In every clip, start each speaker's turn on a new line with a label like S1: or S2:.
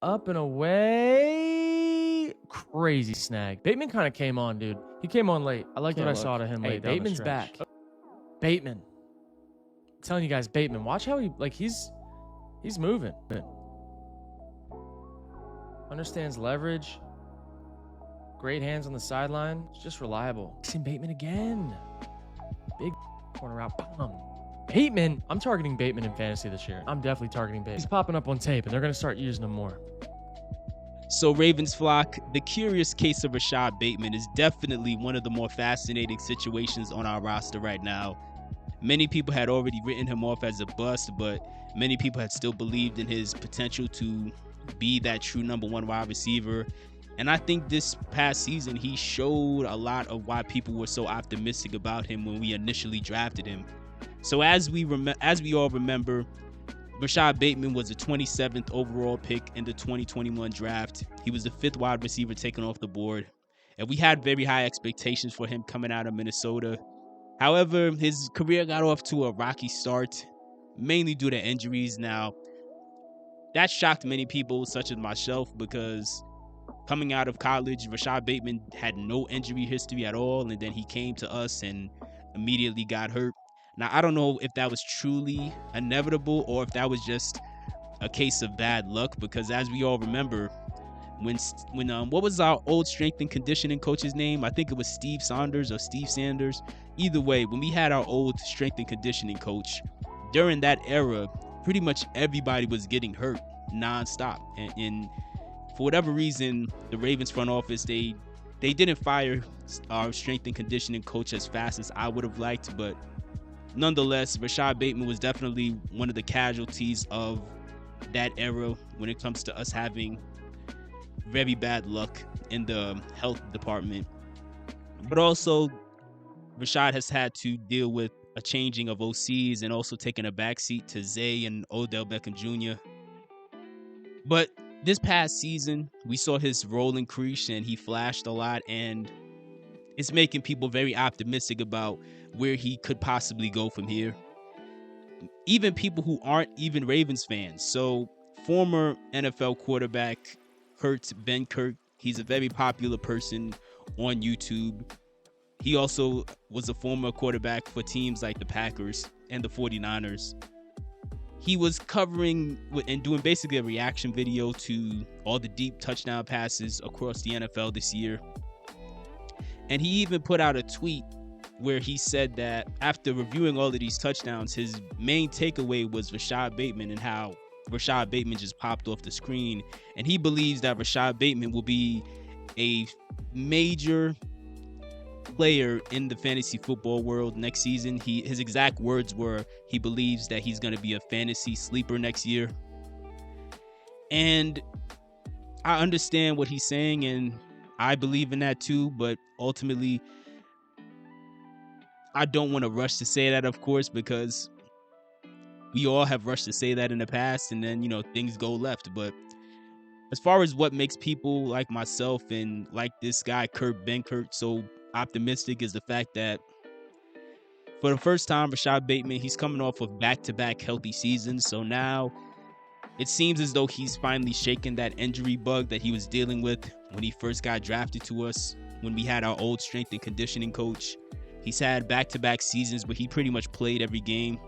S1: Up and away. Crazy snag. Bateman kind of came on, dude. He came on late. I liked what I saw to him late. Bateman's back. Bateman. I'm telling you guys, Bateman. Watch how he's moving. Understands leverage. Great hands on the sideline. It's just reliable. Seen Bateman again. Big corner route. Bam. Bateman. I'm targeting Bateman in fantasy this year. I'm definitely targeting Bateman. He's popping up on tape, and they're going to start using him more.
S2: So Ravens flock, the curious case of Rashad Bateman is definitely one of the more fascinating situations on our roster right now. Many people had already written him off as a bust, but many people had still believed in his potential to be that true number one wide receiver. And I think this past season, he showed a lot of why people were so optimistic about him when we initially drafted him. So as we all remember, Rashad Bateman was the 27th overall pick in the 2021 draft. He was the 5th wide receiver taken off the board. And we had very high expectations for him coming out of Minnesota. However, his career got off to a rocky start, mainly due to injuries. Now, that shocked many people, such as myself, because coming out of college, Rashad Bateman had no injury history at all, and then he came to us and immediately got hurt. Now, I don't know if that was truly inevitable or if that was just a case of bad luck, because as we all remember, when what was our old strength and conditioning coach's name? I think it was Steve Saunders or Steve Sanders. Either way, when we had our old strength and conditioning coach, during that era, pretty much everybody was getting hurt nonstop. And for whatever reason, the Ravens front office, they didn't fire our strength and conditioning coach as fast as I would have liked, but nonetheless, Rashad Bateman was definitely one of the casualties of that era when it comes to us having very bad luck in the health department. But also, Rashad has had to deal with a changing of OCs and also taking a backseat to Zay and Odell Beckham Jr. But this past season, we saw his role increase and he flashed a lot, and it's making people very optimistic about where he could possibly go from here. Even people who aren't even Ravens fans. So former NFL quarterback Kurt Benkert, he's a very popular person on YouTube. He also was a former quarterback for teams like the Packers and the 49ers. He was covering and doing basically a reaction video to all the deep touchdown passes across the NFL this year. And he even put out a tweet where he said that after reviewing all of these touchdowns, his main takeaway was Rashad Bateman and how Rashad Bateman just popped off the screen. And he believes that Rashad Bateman will be a major player in the fantasy football world next season. His exact words were, he believes that he's going to be a fantasy sleeper next year. And I understand what he's saying, and I believe in that too, but ultimately, I don't want to rush to say that, of course, because we all have rushed to say that in the past, and then, things go left. But as far as what makes people like myself and like this guy, Kurt Benkert, so optimistic is the fact that for the first time, Rashad Bateman, he's coming off of back-to-back healthy seasons. So now it seems as though he's finally shaken that injury bug that he was dealing with when he first got drafted to us, when we had our old strength and conditioning coach. He's had back-to-back seasons where he pretty much played every game.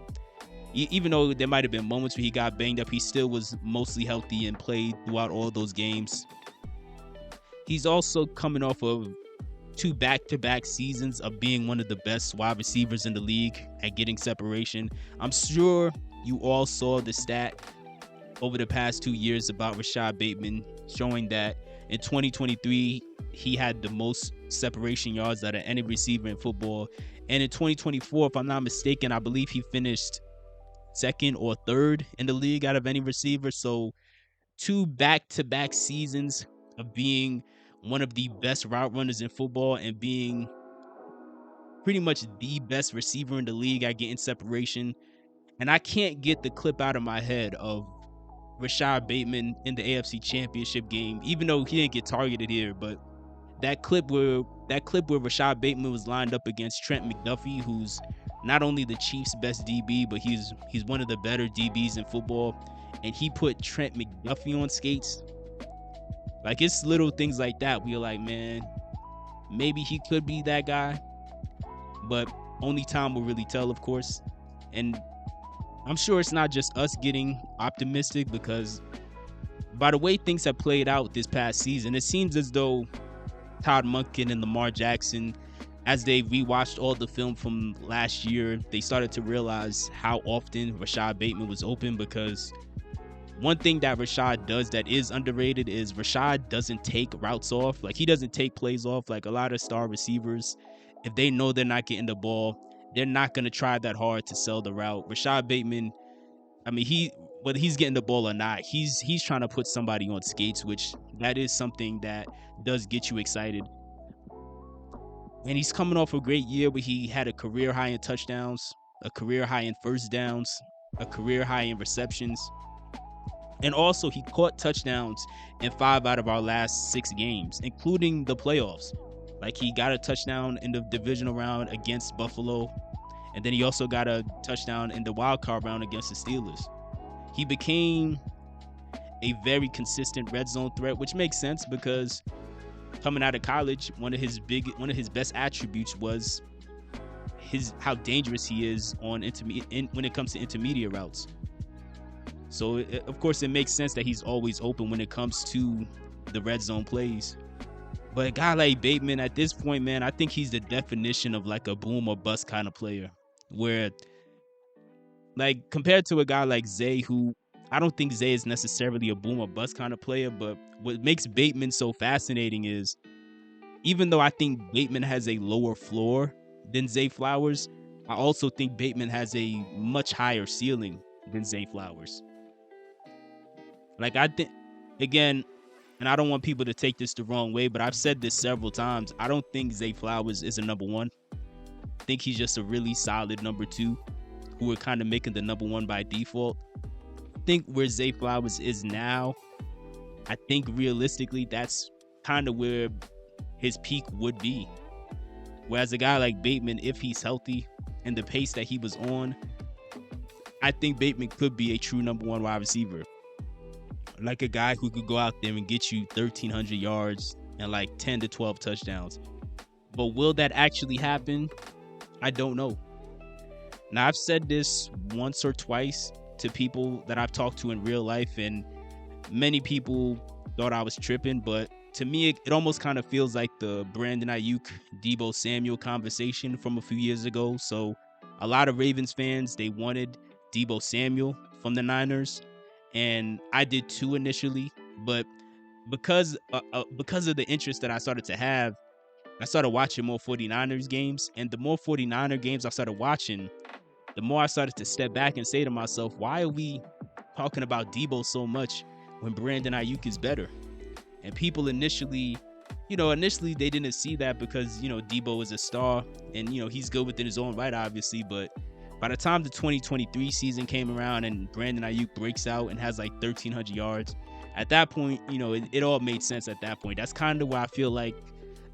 S2: Even though there might have been moments where he got banged up, he still was mostly healthy and played throughout all those games. He's also coming off of 2 back-to-back seasons of being one of the best wide receivers in the league at getting separation. I'm sure you all saw the stat over the past 2 years about Rashad Bateman showing that in 2023, he had the most separation yards out of any receiver in football. And in 2024, if I'm not mistaken, I believe he finished 2nd or 3rd in the league out of any receiver. So 2 back-to-back seasons of being one of the best route runners in football and being pretty much the best receiver in the league at getting separation. And I can't get the clip out of my head of Rashad Bateman in the AFC Championship game, even though he didn't get targeted here, but that clip where Rashad Bateman was lined up against Trent McDuffie, who's not only the Chiefs' best DB, but he's one of the better DBs in football, and he put Trent McDuffie on skates. Like, it's little things like that where you're like, man, maybe he could be that guy, but only time will really tell, of course. And I'm sure it's not just us getting optimistic, because by the way things have played out this past season, it seems as though Todd Monken and Lamar Jackson, as they rewatched all the film from last year, they started to realize how often Rashad Bateman was open. Because one thing that Rashad does that is underrated is Rashad doesn't take routes off. Like, he doesn't take plays off. Like, a lot of star receivers, if they know they're not getting the ball, they're not going to try that hard to sell the route. Rashad Bateman, I mean, whether he's getting the ball or not, he's trying to put somebody on skates, which that is something that does get you excited. And he's coming off a great year where he had a career high in touchdowns, a career high in first downs, a career high in receptions. And also, he caught touchdowns in 5 out of our last 6 games, including the playoffs. Like, he got a touchdown in the divisional round against Buffalo, and then he also got a touchdown in the wild card round against the Steelers. He became a very consistent red zone threat, which makes sense because coming out of college, one of his best attributes was how dangerous he is on when it comes to intermediate routes. So of course it makes sense that he's always open when it comes to the red zone plays. But a guy like Bateman at this point, man, I think he's the definition of like a boom or bust kind of player, where, like, compared to a guy like Zay, who I don't think Zay is necessarily a boom or bust kind of player, but what makes Bateman so fascinating is, even though I think Bateman has a lower floor than Zay Flowers, I also think Bateman has a much higher ceiling than Zay Flowers. Like, I think, again, and I don't want people to take this the wrong way, but I've said this several times, I don't think Zay Flowers is a number 1. I think he's just a really solid number 2 who are kind of making the number 1 by default. I think where Zay Flowers is now, I think realistically that's kind of where his peak would be. Whereas a guy like Bateman, if he's healthy and the pace that he was on, I think Bateman could be a true number 1 wide receiver. Like a guy who could go out there and get you 1,300 yards and like 10 to 12 touchdowns. But will that actually happen? I don't know. Now, I've said this once or twice to people that I've talked to in real life, and many people thought I was tripping, but to me, it almost kind of feels like the Brandon Ayuk, Deebo Samuel conversation from a few years ago. So a lot of Ravens fans, they wanted Deebo Samuel from the Niners, and I did too initially, but because of the interest that I started to have, I started watching more 49ers games, and the more 49er games I started watching, the more I started to step back and say to myself, why are we talking about Deebo so much when Brandon Ayuk is better? And people initially they didn't see that because, Deebo is a star and, he's good within his own right, obviously. But by the time the 2023 season came around and Brandon Ayuk breaks out and has like 1,300 yards, at that point, it all made sense at that point. That's kind of where I feel like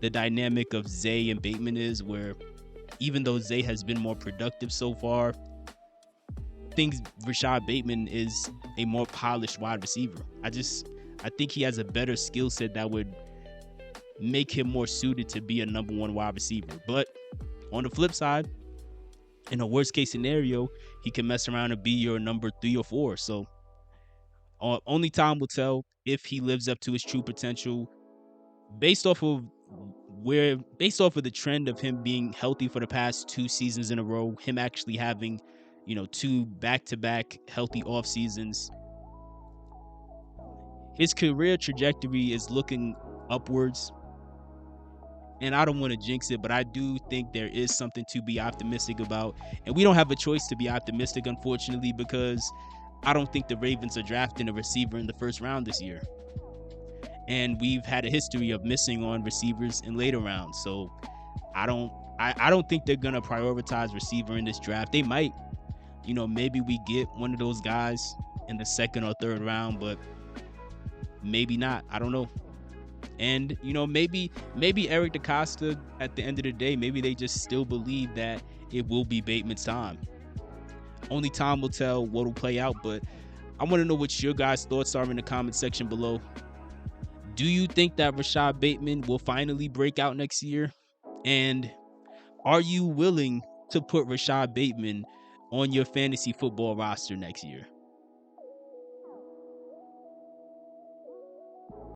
S2: the dynamic of Zay and Bateman is, where even though Zay has been more productive so far, I think Rashad Bateman is a more polished wide receiver. I think he has a better skill set that would make him more suited to be a number 1 wide receiver. But on the flip side, in a worst case scenario, he can mess around and be your number 3 or 4. So only time will tell if he lives up to his true potential based off of the trend of him being healthy for the past 2 seasons in a row, him actually having, 2 back-to-back healthy off seasons. His career trajectory is looking upwards, and I don't want to jinx it, but I do think there is something to be optimistic about, and we don't have a choice to be optimistic, unfortunately, because I don't think the Ravens are drafting a receiver in the first round this year, and we've had a history of missing on receivers in later rounds. So I don't think they're gonna prioritize receiver in this draft. They might, maybe we get one of those guys in the 2nd or 3rd round, but maybe not. I don't know. And maybe Eric DeCosta, at the end of the day, maybe they just still believe that it will be Bateman's time. Only time will tell what will play out, but I want to know what your guys' thoughts are in the comment section below. Do you think that Rashad Bateman will finally break out next year? And are you willing to put Rashad Bateman on your fantasy football roster next year?